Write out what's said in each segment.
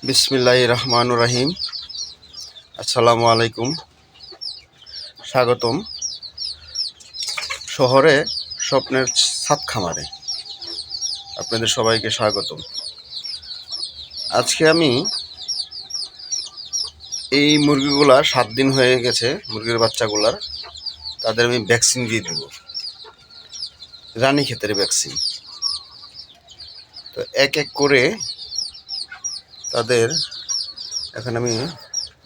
বিসমিল্লাহির রহমানির রহিম। আসসালামু আলাইকুম। স্বাগতম শহরে স্বপ্নের ছাদ খামারে। আপনাদের সবাইকে স্বাগতম। আজকে আমি এই মুরগিগুলা 7 দিন হয়ে গেছে, মুরগির বাচ্চাগুলার, তাদের আমি ভ্যাকসিন দিয়ে দেব, রানীক্ষেতের ভ্যাকসিন। তো এক এক করে তাদের এখন আমি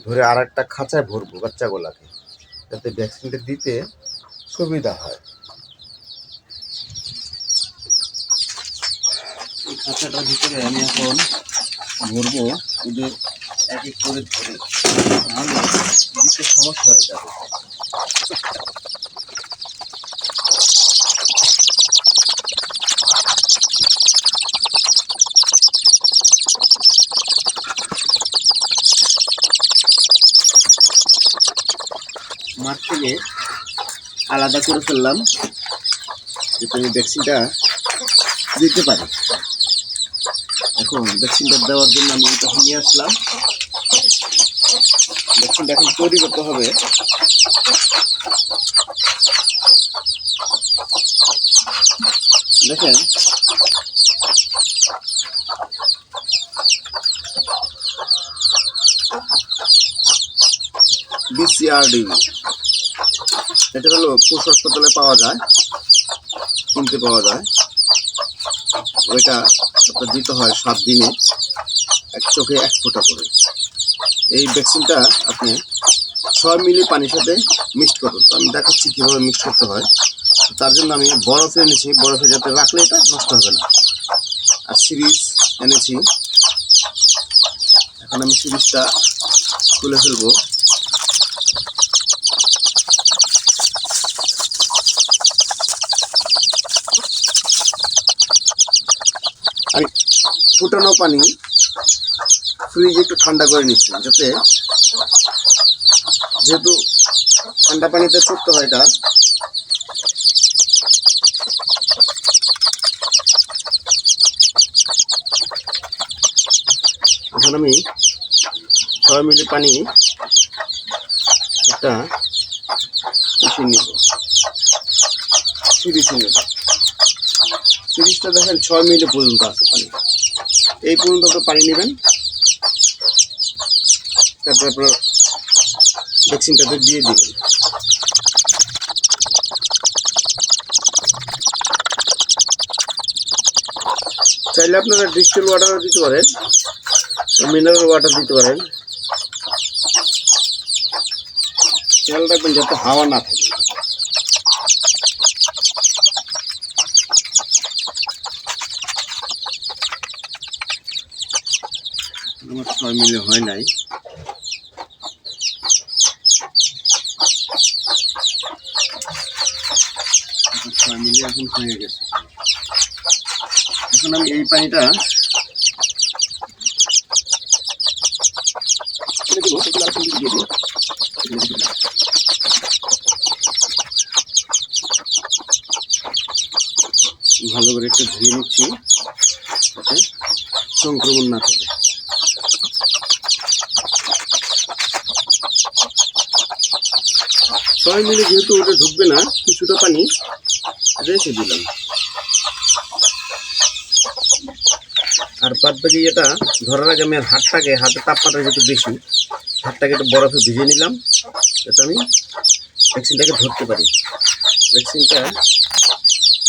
ধরে আর একটা খাঁচায় ভরবো বাচ্চাগুলাকে, যাতে ভ্যাকসিনটা দিতে সুবিধা হয়। এই খাঁচাটার ভিতরে আমি এখন ভরবো, ওদের এক এক করে ধরে, নাহলে দিতে সমস্যা হয়ে যাবে। মাঠ থেকে আলাদা করে ফেললাম, যাতে আমি ভ্যাকসিনটা দিতে পারি। এখন ভ্যাকসিনটা দেওয়ার জন্য আমি তখন নিয়ে আসলাম। ভ্যাকসিনটা এখন তৈরি করতে হবে। দেখেন, BCRD, এটা হলো পশু হাসপাতালে পাওয়া যায়, কিনতে পাওয়া যায়। ওইটা আপনার দিতে হয় 7 দিনে, এক চোখে 1 ফোঁটা করে। এই ভ্যাকসিনটা আপনি 6 মিলি পানির সাথে মিক্সড করুন। তো আমি দেখাচ্ছি কীভাবে মিক্স করতে হয়। তার জন্য আমি বরফ এনেছি, বরফে যাতে রাখলে এটা নষ্ট হবে না। আর সিরিজ এনেছি, এখন আমি সিরিজটা খুলে ফেলবো। আমি ফুটানো পানি ফ্রিজে একটু ঠান্ডা করে নিচ্ছি, যাতে, যেহেতু ঠান্ডা পানিতে করতে হয় এটা, এখন আমি 6 মিলি পানি একটা নিব, সিরিজ নেব। সিরিজটা দেখেন 6 মিলি পর্যন্ত আছে পানি। এই পর্যন্ত আপনার পানি নেবেন, তারপর আপনার ভ্যাকসিনটাতে দিয়ে দিবেন। চাইলে আপনারা ডিস্টিল ওয়াটারও দিতে পারেন, মিনারেল ওয়াটার দিতে পারেন। খেয়াল রাখবেন যাতে হাওয়া না থাকে। আমার 6 মিলি হয় নাই। 6 মিলি এখন হয়ে গেছে। এখন আমি এই পানিটা ভালো করে একটু ধুয়ে নিচ্ছি, যাতে সংক্রমণ না থাকে। ছয় মিলি যেহেতু ওটা ঢুকবে না, কিছুটা পানি রেখে দিলাম। আর বাদ বাকি এটা ধরার আগে আমি হাতের তাপমাত্রা যেহেতু বেশি, হাতটাকে একটু বরফে ভিজিয়ে নিলাম, যাতে আমি ভ্যাকসিনটাকে ধরতে পারি। ভ্যাকসিনটা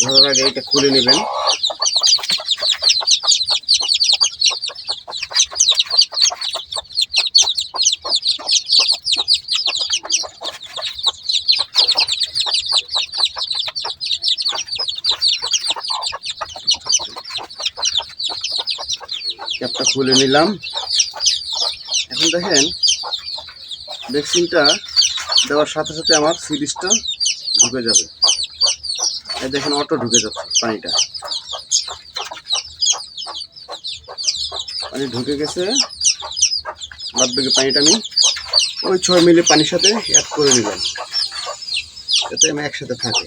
ধরার আগে এটা খুলে নেবেন। ক্যাপটা খুলে নিলাম। এখন দেখেন, ভ্যাকসিনটা দেওয়ার সাথে সাথে আমার সিরিজটা ঢুকে যাবে। এই দেখেন, অটো ঢুকে যাচ্ছে পানিটা। পানি ঢুকে গেছে। বাদ বাকি পানিটা আমি ওই 6 মিলি পানির সাথে অ্যাড করে নিলাম, যাতে আমি একসাথে থাকে।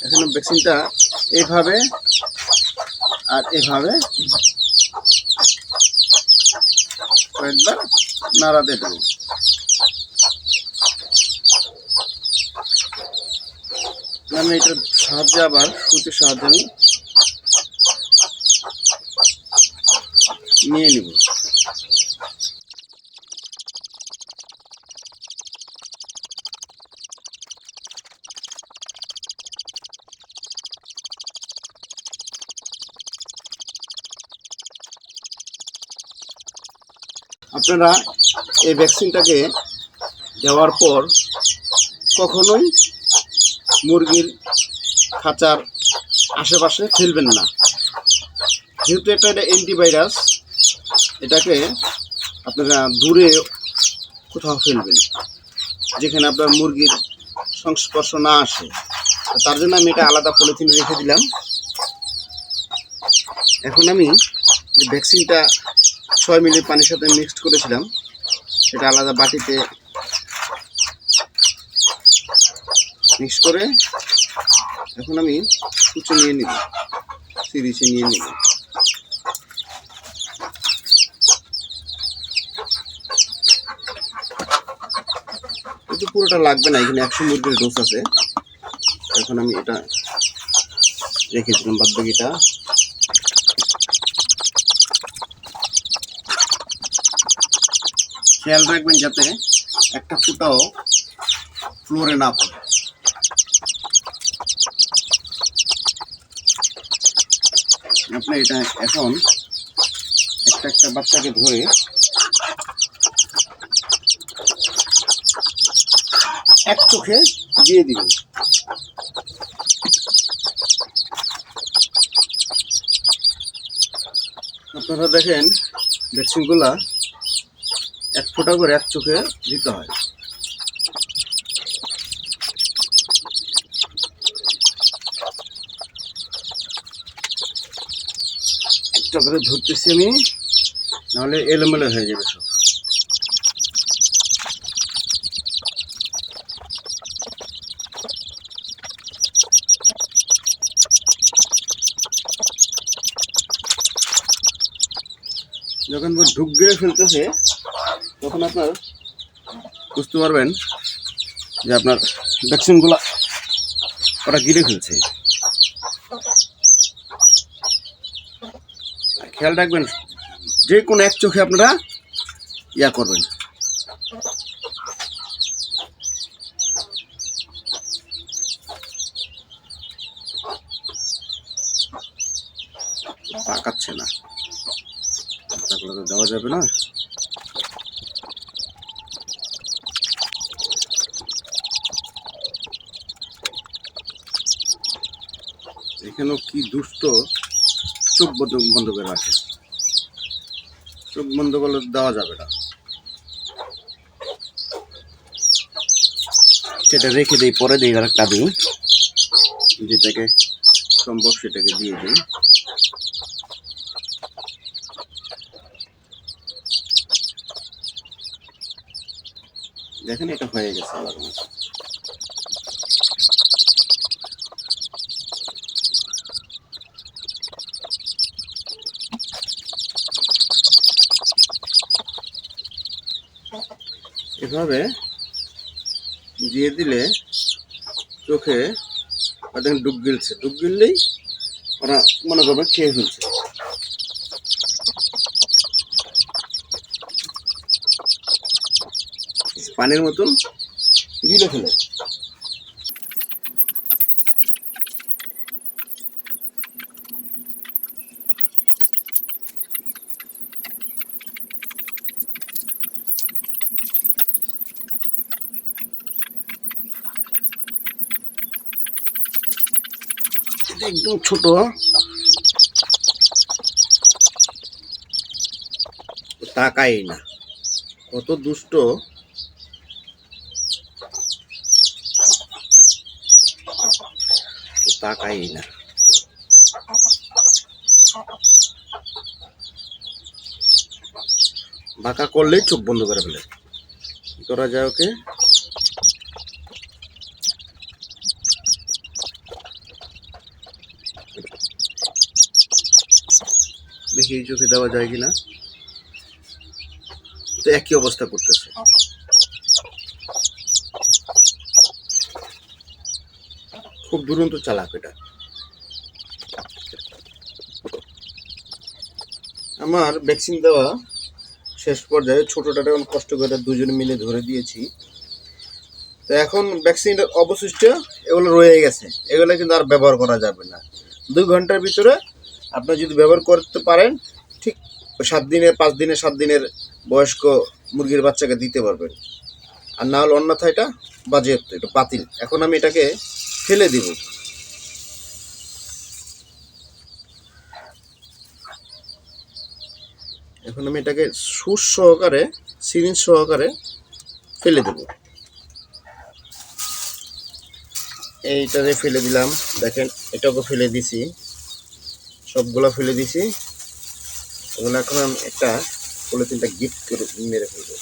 এখন ভ্যাকসিনটা এইভাবে আর এভাবে কয়েকবার নাড়া দিয়ে দেবো। আমি এটার সাহায্যে আবার সুতির সাহায্যে আমি নিয়ে নিব। আপনারা এই ভ্যাকসিনটাকে দেওয়ার পর কখনোই মুরগির খাঁচার আশেপাশে ফেলবেন না, যেহেতু এটা অ্যান্টিভাইরাস। এটাকে আপনারা দূরে কোথাও ফেলবেন, যেখানে আপনার মুরগির সংস্পর্শ না আসে। তার জন্য আমি এটা আলাদা পলিথিনে রেখে দিলাম। এখন আমি যে ভ্যাকসিনটা 6 মিলি পানির সাথে মিক্সড করেছিলাম, সেটা আলাদা বাটিতে মিক্স করে এখন আমি কুচে নিয়ে নিব, সিরিজে নিয়ে নিব। কিন্তু পুরোটা লাগবে না, এখানে 100 মুরগির ডোজ আছে। এখন আমি এটা রেখে দিলাম, বাদ বাকিটা। খেয়াল রাখবেন যাতে একটা ফুটাও ফ্লোরে না পড়ে। আপনি এটা এখন একটা একটা বাচ্চাকে ধরে এক চোখে দিয়ে দিবেন। আপনারা দেখেন ভ্যাকসিনগুলা এক ফোঁটা করে এক চোখে দিতে হয়। একটা করে ধরতেছি আমি, নাহলে এলোমেলো হয়ে যাবে সব। যখন ঢুক গিরে ফেলতেছে তখন আপনার বুঝতে পারবেন যে আপনার ভ্যাকসিনগুলো ওরা গিরে ফেলছে। খেয়াল রাখবেন যে কোনো এক চোখে আপনারা ইয়া করবেন। পাকাচ্ছে না, তারপরে তো দেওয়া যাবে না। এখানেও কি দুষ্ট, চোখ বন্ধ করে রাখে। চোখ বন্ধ করলে দেওয়া যাবে না। সেটা রেখে দিই, পরে দিই আরেকটা দিই, যেটাকে সম্ভব সেটাকে দিয়ে দিই। দেখেন এটা হয়ে গেছে আবার। এভাবে দিয়ে দিলে চোখে দেখেন ডুব গিলছে, ডুব গিললেই ওরা মনে করবে খেয়ে ফেলছে। পানির মতন গিলে ফেলে। একদম ছোট, তাকাই না, কত দুষ্ট। তাকাই না। বাঁকা করলেই চোখ বন্ধ করে ফেলে। কি করা যায় ওকে? দেখি এই চোখে দেওয়া যায় কিনা। তো একই অবস্থা করতেছে। খুব দুরন্ত চালাক এটা। আমার ভ্যাকসিন দেওয়া শেষ পর্যায়ে, ছোটটা এখন কষ্ট করে দুজনে মিলে ধরে দিয়েছি। তো এখন ভ্যাকসিনের অবশিষ্ট এগুলো রয়ে গেছে, এগুলো কিন্তু আর ব্যবহার করা যাবে না। 2 ঘন্টার ভিতরে আপনি যদি ব্যবহার করতে পারেন, ঠিক 7 দিনের 5 দিনের 7 দিনের বয়স্ক মুরগির বাচ্চাকে দিতে পারবেন। আর না হলে অন্যথায় এটা বাজেয়াপ্ত, এটা বাতিল। এখন আমি এটাকে ফেলে দিব। এখন আমি এটাকে সুস সহকারে, সিরিঞ্জ সহকারে ফেলে দেব। এইটারে ফেলে দিলাম, দেখেন এটাকে ফেলে দিছি, সবগুলা ফেলে দিছি। এগুলো এখন আমি একটা পলিথিনটা গিফট করে মেরে ফেলবো,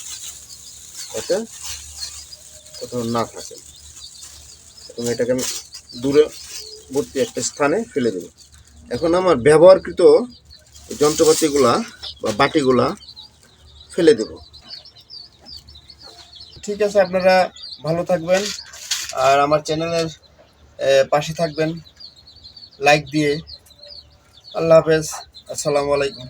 এটা কোথাও না থাকে। এবং এটাকে আমি দূরবর্তী একটা স্থানে ফেলে দেব। এখন আমার ব্যবহারকৃত যন্ত্রপাতিগুলা বা বাটিগুলা ফেলে দেব। ঠিক আছে, আপনারা ভালো থাকবেন আর আমার চ্যানেলের পাশে থাকবেন লাইক দিয়ে। আল্লাহ হাফেজ, আসসালামু আলাইকুম।